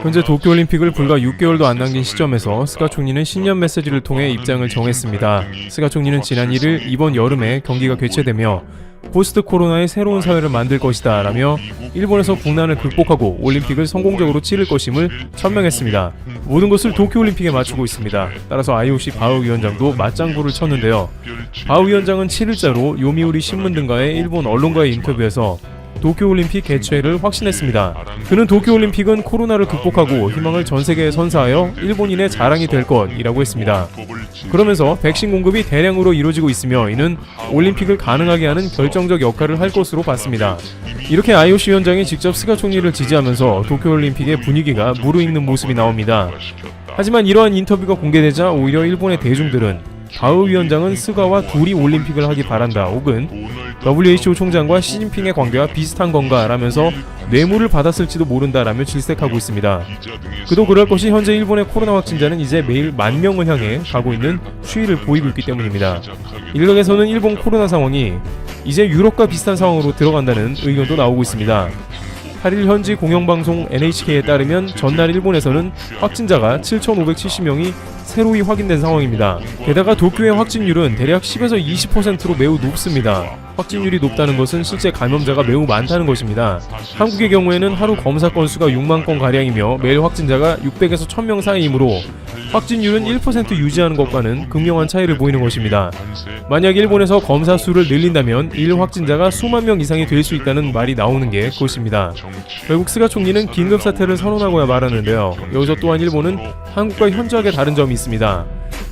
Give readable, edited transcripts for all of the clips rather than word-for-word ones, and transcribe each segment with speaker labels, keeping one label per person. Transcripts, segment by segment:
Speaker 1: 현재 도쿄올림픽을 불과 6개월도 안 남긴 시점에서 스가 총리는 신년 메시지를 통해 입장을 정했습니다. 스가 총리는 지난 1일 이번 여름에 경기가 개최되며 포스트 코로나의 새로운 사회를 만들 것이다 라며 일본에서 국난을 극복하고 올림픽을 성공적으로 치를 것임을 천명했습니다. 모든 것을 도쿄올림픽에 맞추고 있습니다. 따라서 IOC 바흐 위원장도 맞장구를 쳤는데요. 바흐 위원장은 7일자로 요미우리 신문 등과의 일본 언론과의 인터뷰에서 도쿄올림픽 개최를 확신했습니다. 그는 도쿄올림픽은 코로나를 극복하고 희망을 전세계에 선사하여 일본인의 자랑이 될 것이라고 했습니다. 그러면서 백신 공급이 대량으로 이루어지고 있으며 이는 올림픽을 가능하게 하는 결정적 역할을 할 것으로 봤습니다. 이렇게 IOC 위원장이 직접 스가 총리를 지지하면서 도쿄올림픽의 분위기가 무르익는 모습이 나옵니다. 하지만 이러한 인터뷰가 공개되자 오히려 일본의 대중들은 바흐 위원장은 스가와 둘이 올림픽을 하기 바란다 혹은 WHO 총장과 시진핑의 관계와 비슷한 건가 라면서 뇌물을 받았을지도 모른다라며 질색하고 있습니다. 그도 그럴 것이 현재 일본의 코로나 확진자는 이제 매일 10,000명을 향해 가고 있는 추이를 보이고 있기 때문입니다. 일각에서는 일본 코로나 상황이 이제 유럽과 비슷한 상황으로 들어간다는 의견도 나오고 있습니다. 8일 현지 공영방송 NHK에 따르면 전날 일본에서는 확진자가 7,570명이 새로이 확인된 상황입니다. 게다가 도쿄의 확진율은 대략 10에서 20%로 매우 높습니다. 확진율이 높다는 것은 실제 감염자가 매우 많다는 것입니다. 한국의 경우에는 하루 검사 건수가 6만 건가량이며 매일 확진자가 600에서 1000명 사이이므로 확진율은 1% 유지하는 것과는 극명한 차이를 보이는 것입니다. 만약 일본에서 검사 수를 늘린다면 일 확진자가 수만 명 이상이 될 수 있다는 말이 나오는 게 그것입니다. 결국 스가 총리는 긴급사태를 선언하고야 말았는데요. 여기서 또한 일본은 한국과 현저하게 다른 점이 있습니다.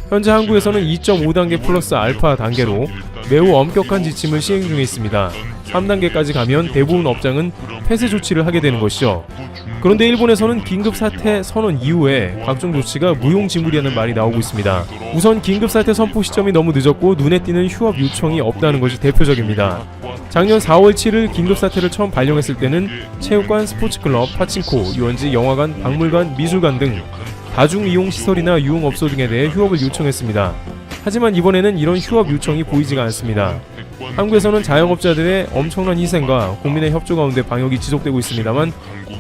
Speaker 1: 현재 한국에서는 2.5단계 플러스 알파 단계로 매우 엄격한 지침을 시행 중에 있습니다. 3단계까지 가면 대부분 업장은 폐쇄 조치를 하게 되는 것이죠. 그런데 일본에서는 긴급사태 선언 이후에 각종 조치가 무용지물이라는 말이 나오고 있습니다. 우선 긴급사태 선포 시점이 너무 늦었고 눈에 띄는 휴업 요청이 없다는 것이 대표적입니다. 작년 4월 7일 긴급사태를 처음 발령했을 때는 체육관, 스포츠클럽, 파친코, 유원지, 영화관, 박물관, 미술관 등 다중이용시설이나 유흥업소 등에 대해 휴업을 요청했습니다. 하지만 이번에는 이런 휴업 요청이 보이지가 않습니다. 한국에서는 자영업자들의 엄청난 희생과 국민의 협조 가운데 방역이 지속되고 있습니다만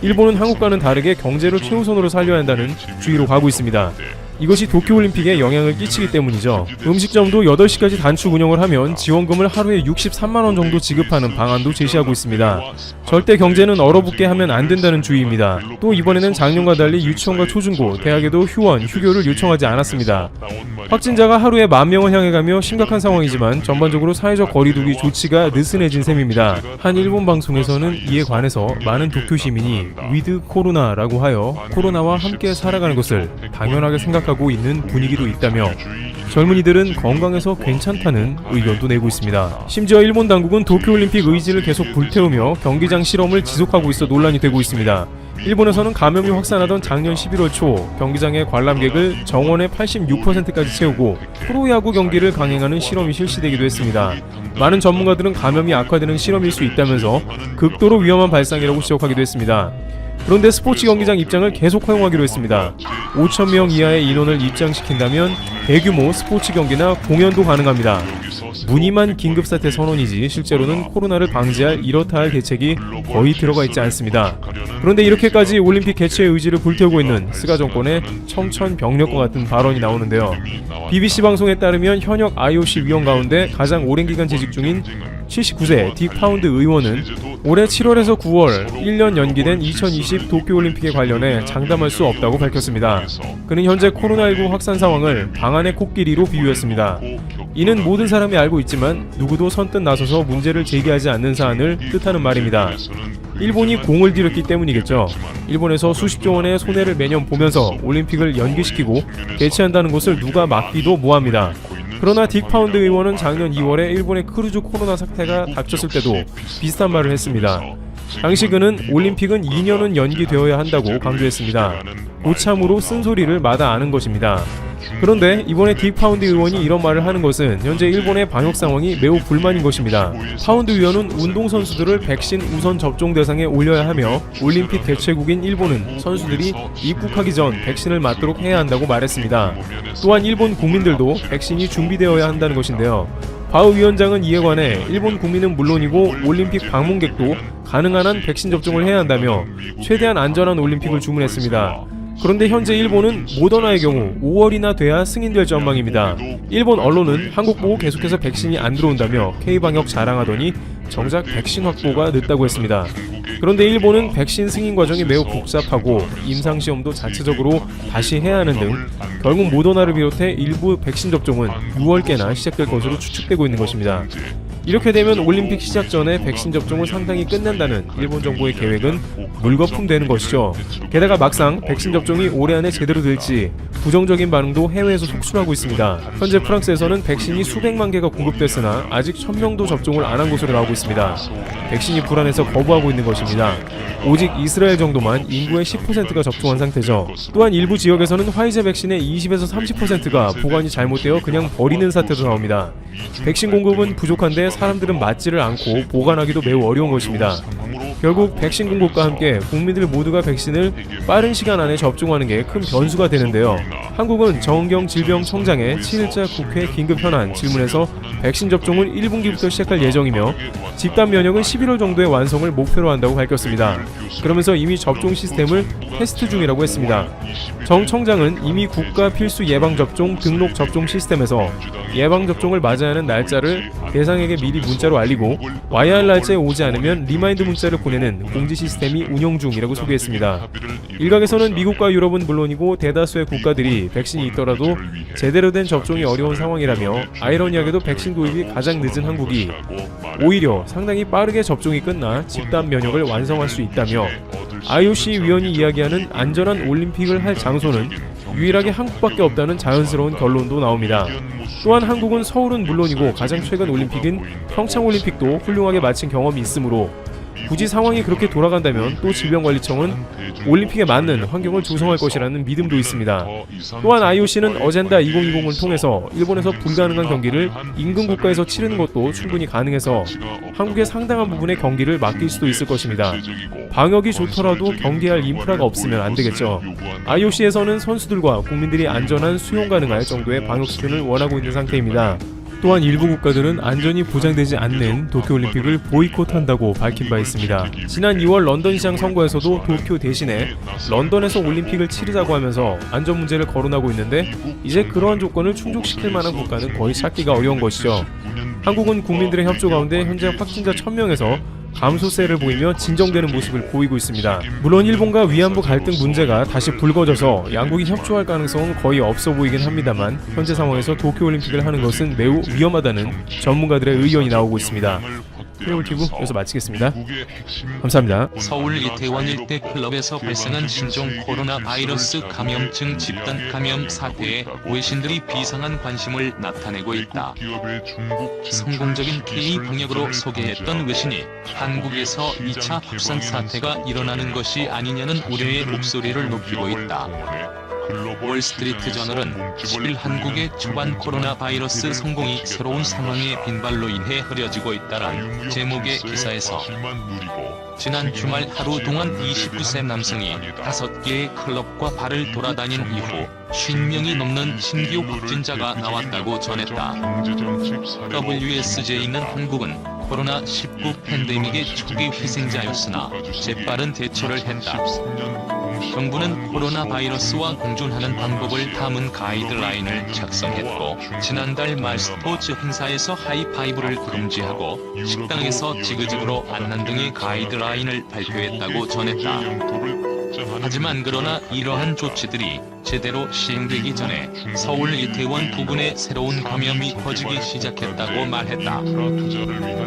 Speaker 1: 일본은 한국과는 다르게 경제를 최우선으로 살려야 한다는 주의로 가고 있습니다. 이것이 도쿄올림픽에 영향을 끼치기 때문이죠. 음식점도 8시까지 단축 운영을 하면 지원금을 하루에 63만원 정도 지급하는 방안도 제시하고 있습니다. 절대 경제는 얼어붙게 하면 안 된다는 주의입니다. 또 이번에는 작년과 달리 유치원과 초중고, 대학에도 휴원, 휴교를 요청하지 않았습니다. 확진자가 하루에 10,000명을 향해 가며 심각한 상황이지만 전반적으로 사회적 거리두기 조치가 느슨해진 셈입니다. 한 일본 방송에서는 이에 관해서 많은 도쿄 시민이 위드 코로나라고 하여 코로나와 함께 살아가는 것을 당연하게 생각하고 있는 분위기도 있다며 젊은이들은 건강해서 괜찮다는 의견도 내고 있습니다. 심지어 일본 당국은 도쿄올림픽 의지를 계속 불태우며 경기장 실험을 지속하고 있어 논란이 되고 있습니다. 일본에서는 감염이 확산하던 작년 11월 초 경기장의 관람객을 정원의 86%까지 채우고 프로야구 경기를 강행하는 실험이 실시되기도 했습니다. 많은 전문가들은 감염이 악화되는 실험일 수 있다면서 극도로 위험한 발상이라고 지적하기도 했습니다. 그런데 스포츠 경기장 입장을 계속 허용하기로 했습니다. 5,000명 이하의 인원을 입장시킨다면 대규모 스포츠 경기나 공연도 가능합니다. 무늬만 긴급사태 선언이지 실제로는 코로나를 방지할 이렇다 할 대책이 거의 들어가 있지 않습니다. 그런데 이렇게까지 올림픽 개최의 의지를 불태우고 있는 스가 정권의 청천벽력과 같은 발언이 나오는데요. BBC 방송에 따르면 현역 IOC 위원 가운데 가장 오랜 기간 재직 중인 79세 딕 파운드 의원은 올해 7월에서 9월 1년 연기된 2020 도쿄올림픽에 관련해 장담할 수 없다고 밝혔습니다. 그는 현재 코로나19 확산 상황을 방안의 코끼리로 비유했습니다. 이는 모든 사람이 알고 있지만 누구도 선뜻 나서서 문제를 제기하지 않는 사안을 뜻하는 말입니다. 일본이 공을 들였기 때문이겠죠. 일본에서 수십조 원의 손해를 매년 보면서 올림픽을 연기시키고 개최한다는 것을 누가 막기도 모호합니다. 그러나 딕 파운드 의원은 작년 2월에 일본의 크루즈 코로나 사태가 닥쳤을 때도 비슷한 말을 했습니다. 당시 그는 올림픽은 2년은 연기되어야 한다고 강조했습니다. 고참으로 쓴소리를 마다 아는 것입니다. 그런데 이번에 딕 파운드 의원이 이런 말을 하는 것은 현재 일본의 방역 상황이 매우 불만인 것입니다. 파운드 의원은 운동선수들을 백신 우선 접종 대상에 올려야 하며 올림픽 개최국인 일본은 선수들이 입국하기 전 백신을 맞도록 해야 한다고 말했습니다. 또한 일본 국민들도 백신이 준비되어야 한다는 것인데요. 바흐 위원장은 이에 관해 일본 국민은 물론이고 올림픽 방문객도 가능한 한 백신 접종을 해야 한다며 최대한 안전한 올림픽을 주문했습니다. 그런데 현재 일본은 모더나의 경우 5월이나 돼야 승인될 전망입니다. 일본 언론은 한국 보고 계속해서 백신이 안 들어온다며 K방역 자랑하더니 정작 백신 확보가 늦다고 했습니다. 그런데 일본은 백신 승인 과정이 매우 복잡하고 임상시험도 자체적으로 다시 해야 하는 등 결국 모더나를 비롯해 일부 백신 접종은 6월께나 시작될 것으로 추측되고 있는 것입니다. 이렇게 되면 올림픽 시작 전에 백신 접종을 상당히 끝낸다는 일본 정부의 계획은 물거품 되는 것이죠. 게다가 막상 백신 접종이 올해 안에 제대로 될지 부정적인 반응도 해외에서 속출하고 있습니다. 현재 프랑스에서는 백신이 수백만 개가 공급됐으나 아직 1000명도 접종을 안 한 것으로 나오고 있습니다. 백신이 불안해서 거부하고 있는 것입니다. 오직 이스라엘 정도만 인구의 10%가 접종한 상태죠. 또한 일부 지역에서는 화이자 백신의 20에서 30%가 보관이 잘못되어 그냥 버리는 사태도 나옵니다. 백신 공급은 부족한데 사람들은 맞지를 않고 보관하기도 매우 어려운 것입니다. 결국 백신 공급과 함께 국민들 모두가 백신을 빠른 시간 안에 접종하는 게 큰 변수가 되는데요. 한국은 정은경 질병청장의 7일자 국회 긴급 현안 질문에서 백신 접종을 1분기부터 시작할 예정이며 집단 면역은 11월 정도에 완성을 목표로 한다고 밝혔습니다. 그러면서 이미 접종 시스템을 테스트 중이라고 했습니다. 정 청장은 이미 국가 필수 예방접종 등록 접종 시스템에서 예방접종을 맞아야 하는 날짜를 대상에게 미리 문자로 알리고 와야 할 날짜에 오지 않으면 리마인드 문자를 보내는 공지 시스템이 운영 중이라고 소개했습니다. 일각에서는 미국과 유럽은 물론이고 대다수의 국가들이 백신이 있더라도 제대로 된 접종이 어려운 상황이라며 아이러니하게도 백신 도입이 가장 늦은 한국이 오히려 상당히 빠르게 접종이 끝나 집단 면역을 완성할 수 있다며 IOC 위원이 이야기하는 안전한 올림픽을 할 장소는 유일하게 한국밖에 없다는 자연스러운 결론도 나옵니다. 또한 한국은 서울은 물론이고 가장 최근 올림픽인 평창올림픽도 훌륭하게 마친 경험이 있으므로 굳이 상황이 그렇게 돌아간다면 또 질병관리청은 올림픽에 맞는 환경을 조성할 것이라는 믿음도 있습니다. 또한 IOC는 어젠다 2020을 통해서 일본에서 불가능한 경기를 인근 국가에서 치르는 것도 충분히 가능해서 한국의 상당한 부분의 경기를 맡길 수도 있을 것입니다. 방역이 좋더라도 경기할 인프라가 없으면 안 되겠죠. IOC에서는 선수들과 국민들이 안전한 수용 가능할 정도의 방역 수준을 원하고 있는 상태입니다. 또한 일부 국가들은 안전이 보장되지 않는 도쿄올림픽을 보이콧한다고 밝힌 바 있습니다. 지난 2월 런던시장 선거에서도 도쿄 대신에 런던에서 올림픽을 치르자고 하면서 안전 문제를 거론하고 있는데 이제 그러한 조건을 충족시킬 만한 국가는 거의 찾기가 어려운 것이죠. 한국은 국민들의 협조 가운데 현재 확진자 1000명에서 감소세를 보이며 진정되는 모습을 보이고 있습니다. 물론 일본과 위안부 갈등 문제가 다시 불거져서 양국이 협조할 가능성은 거의 없어 보이긴 합니다만 현재 상황에서 도쿄올림픽을 하는 것은 매우 위험하다는 전문가들의 의견이 나오고 있습니다. 프로볼티브 여기서 마치겠습니다. 감사합니다.
Speaker 2: 서울 이태원 일대 클럽에서 발생한 신종 코로나 바이러스 감염증 집단 감염 사태에 외신들이 비상한 관심을 나타내고 있다. 성공적인 K 방역으로 소개했던 외신이 한국에서 2차 확산 사태가 일어나는 것이 아니냐는 우려의 목소리를 높이고 있다. 월스트리트 저널은 10일 한국의 초반 코로나 바이러스 성공이 새로운 상황의 빈발로 인해 흐려지고 있다란 제목의 기사에서 지난 주말 하루 동안 29세 남성이 5개의 클럽과 바를 돌아다닌 이후 50명이 넘는 신규 확진자가 나왔다고 전했다. WSJ는 한국은 코로나19 팬데믹의 초기 희생자였으나 재빠른 대처를 했다. 정부는 코로나 바이러스와 공존하는 방법을 담은 가이드라인을 작성했고 지난달 말 스포츠 행사에서 하이파이브를 금지하고 식당에서 지그재그로 앉는 등의 가이드라인을 발표했다고 전했다. 하지만 그러나 이러한 조치들이 제대로 시행되기 전에 서울 이태원 부근에 새로운 감염이 퍼지기 시작했다고 말했다.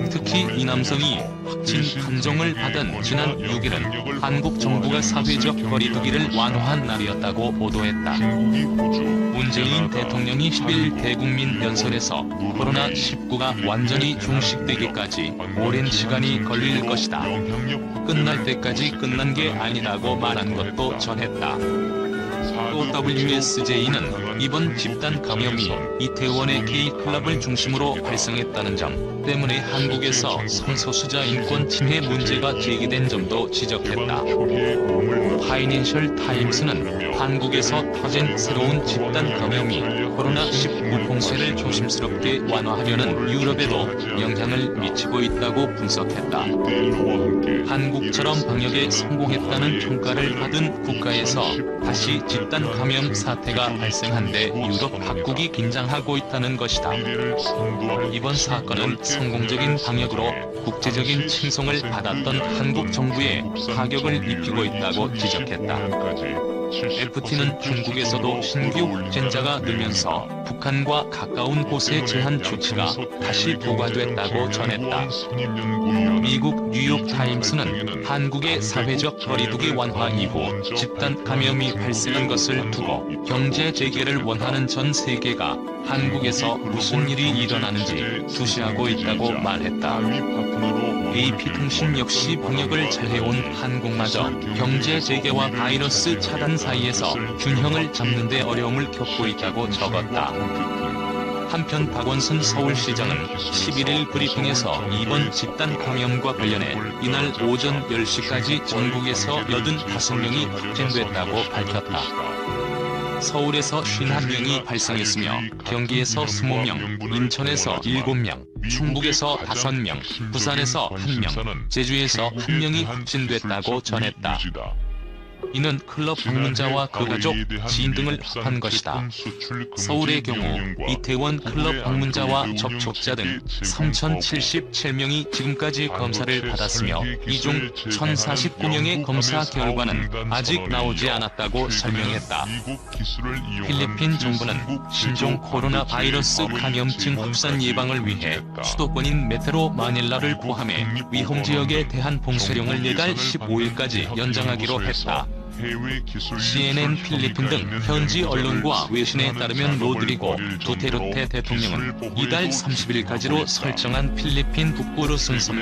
Speaker 2: 특히 이 남성이 확진 판정을 받은 지난 6일은 한국 정부가 사회적 거리두기를 완화한 날이었다고 보도했다. 문재인 대통령이 10일 대국민 연설에서 코로나19가 완전히 종식되기까지 오랜 시간이 걸릴 것이다. 끝날 때까지 끝난 게 아니라고 말한 것도 전했다. 또 WSJ는 이번 집단 감염이 이태원의 K클럽을 중심으로 발생했다는 점, 때문에 한국에서 성소수자 인권 침해 문제가 제기된 점도 지적했다. 파이낸셜 타임스는 한국에서 터진 새로운 집단 감염이 코로나19 봉쇄를 조심스럽게 완화하려는 유럽에도 영향을 미치고 있다고 분석했다. 한국처럼 방역에 성공했다는 평가를 받은 국가에서 다시 집단 감염 사태가 발생한 데 유럽 각국이 긴장하고 있다는 것이다. 이번 사건은 성공적인 방역으로 국제적인 칭송을 받았던 한국 정부에 타격을 입히고 있다고 지적했다. FT는 중국에서도 신규 확진자가 늘면서 북한과 가까운 곳의 제한 조치가 다시 부과됐다고 전했다. 미국 뉴욕타임스는 한국의 사회적 거리두기 완화 이후 집단 감염이 발생한 것을 두고 경제 재개를 원하는 전 세계가 한국에서 무슨 일이 일어나는지 주시하고 있다고 말했다. AP통신 역시 방역을 잘해온 한국마저 경제 재개와 바이러스 차단 사이에서 균형을 잡는 데 어려움을 겪고 있다고 적었다. 한편 박원순 서울시장은 11일 브리핑에서 이번 집단 감염과 관련해 이날 오전 10시까지 전국에서 85명이 확진됐다고 밝혔다. 서울에서 51명이 발생했으며 경기에서 20명, 인천에서 7명, 충북에서 5명, 부산에서 1명, 제주에서 1명이 확진됐다고 전했다. 이는 클럽 방문자와 그 가족, 지인 등을 합한 것이다. 서울의 경우 이태원 클럽 방문자와 접촉자 등 3,077명이 지금까지 검사를 받았으며 이 중 1,049명의 검사 결과는 아직 나오지 않았다고 설명했다. 필리핀 정부는 신종 코로나 바이러스 감염증 확산 예방을 위해 수도권인 메트로 마닐라를 포함해 위험 지역에 대한 봉쇄령을 내달 15일까지 연장하기로 했다. CNN 필리핀 등 현지 언론과 외신에 따르면 로드리고 두테르테 대통령은 이달 30일까지로 설정한 필리핀 북부 루손 섬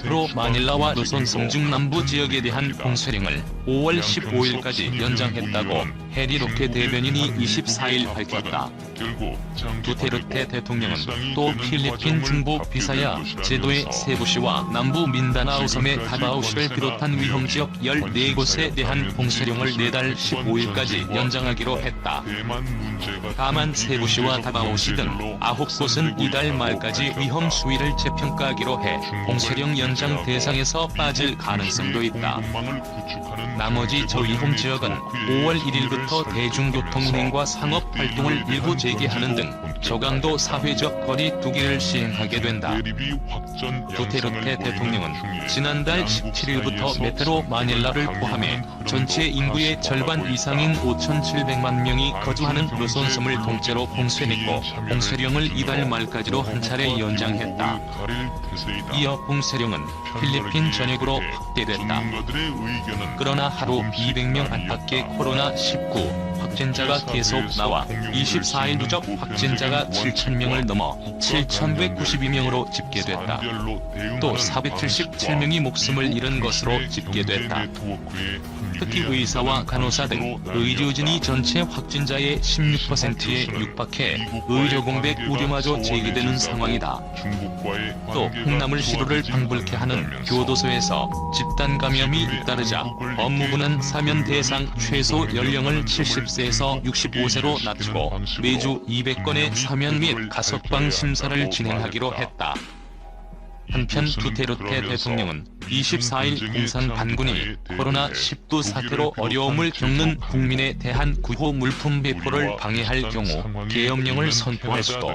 Speaker 2: 로 마닐라와 루손 섬 중 남부 지역에 대한 봉쇄령을 5월 15일까지 연장했다고 해리 로케 대변인이 24일 밝혔다. 두테르테 대통령은 또 필리핀 중부 비사야 제도의 세부시와 남부 민다나오 섬의 다바오시를 비롯한 위험지역 14곳에 대한 봉쇄령을 내달 15일까지 연장하기로 했다. 다만 세부시와 다바오시 등 9곳은 이달 말까지 위험 수위를 재평가하기로 해 봉쇄령 연장 대상에서 빠질 가능성도 있다. 나머지 저위험 지역은 5월 1일부터 대중교통 운행과 상업 활동을 일부 재개하는 등 저강도 사회적 거리두기를 시행하게 된다. 두테르테 대통령은 지난달 17일부터 메트로 마닐라를 포함해 전체 인구의 절반 이상인 5,700만 명이 거주하는 루손섬을 통째로 봉쇄했고 봉쇄령을 이달 말까지로 한 차례 연장했다. 이어 봉쇄령은 필리핀 전역으로 확대됐다. 그러나 하루 200명 안팎의 코로나19 확진자가 계속 나와 24일 누적 확진자가 7,000명을 넘어 7,192명으로 집계됐다. 또 477명이 목숨을 잃은 것으로 집계됐다. 특히 의사와 간호사 등 의료진이 전체 확진자의 16%에 육박해 의료 공백 우려마저 제기되는 상황이다. 또 콩나물시루를 방불케 하는 교도소에서 집단 감염이 잇따르자 법무부는 사면 대상 최소 연령을 70세에서 65세로 낮추고 매주 200건의 사면 및 가석방 심사를 진행하기로 했다. 한편 두테르테 대통령은 24일 공산 반군이 코로나19 사태로 어려움을 겪는 국민에 대한 구호 물품 배포를 방해할 경우 계엄령을 선포할 수도,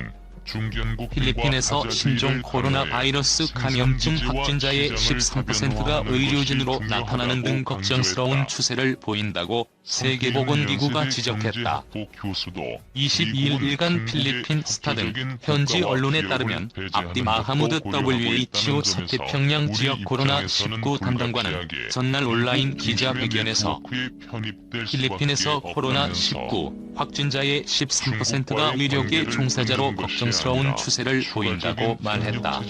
Speaker 2: 필리핀에서 신종 코로나 바이러스 감염증 확진자의 13%가 의료진으로 나타나는 등 걱정스러운 추세를 보인다고 세계보건기구가 지적했다. 22일 일간 필리핀 스타 등 현지 언론에 따르면 압디 마하무드 WHO 서태평양 지역 코로나19 담당관은 전날 온라인 기자회견에서 필리핀에서 코로나19 확진자의 13%가 의료계 종사자로 걱정스러운 추세를 보인다고 말했다.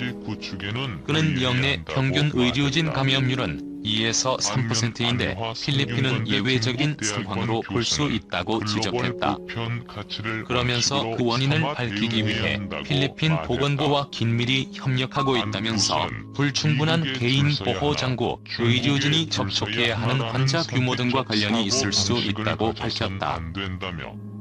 Speaker 2: 그는 영내 평균 의료진 감염률은 2에서 3%인데 필리핀은 예외적인 상황으로 볼 수 있다고 지적했다. 그러면서 그 원인을 밝히기 위해 필리핀 보건부와 긴밀히 협력하고 있다면서 불충분한 개인 보호 장구, 의료진이 접촉해야 하는 환자 규모 등과 관련이 있을 수 있다고 밝혔다.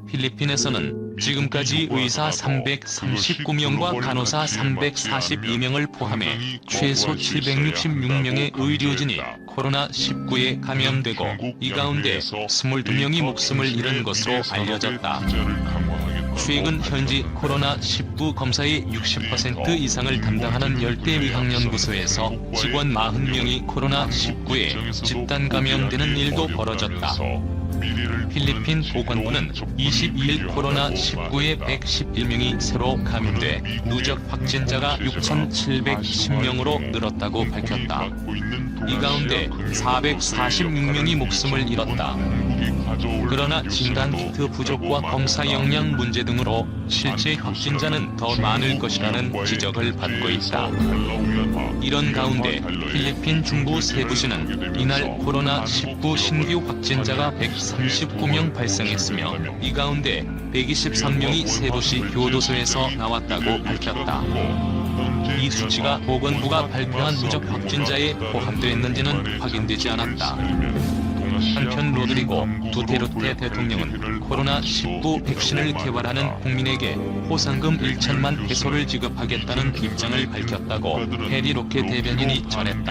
Speaker 2: 필리핀에서는 지금까지 의사 339명과 간호사 342명을 포함해 최소 766명의 의료진이 코로나19에 감염되고 이 가운데 22명이 목숨을 잃은 것으로 알려졌다. 최근 현지 코로나19 검사의 60% 이상을 담당하는 열대의학연구소에서 직원 40명이 코로나19에 집단 감염되는 일도 벌어졌다. 필리핀 보건부는 22일 코로나19에 111명이 새로 감염돼 누적 확진자가 6,710명으로 늘었다고 밝혔다. 이 가운데 446명이 목숨을 잃었다. 그러나 진단키트 부족과 검사 역량 문제 등으로 실제 확진자는 더 많을 것이라는 지적을 받고 있다. 이런 가운데 필리핀 중부 세부시는 이날 코로나19 신규 확진자가 139명 발생했으며 이 가운데 123명이 세부시 교도소에서 나왔다고 밝혔다. 이 수치가 보건부가 발표한 누적 확진자에 포함되었는지는 확인되지 않았다. 한편 로드리고 두테르테 대통령은 코로나19 백신을 개발하는 국민에게 보상금 1천만 페소를 지급하겠다는 입장을 밝혔다고 해리 로케 대변인이 전했다.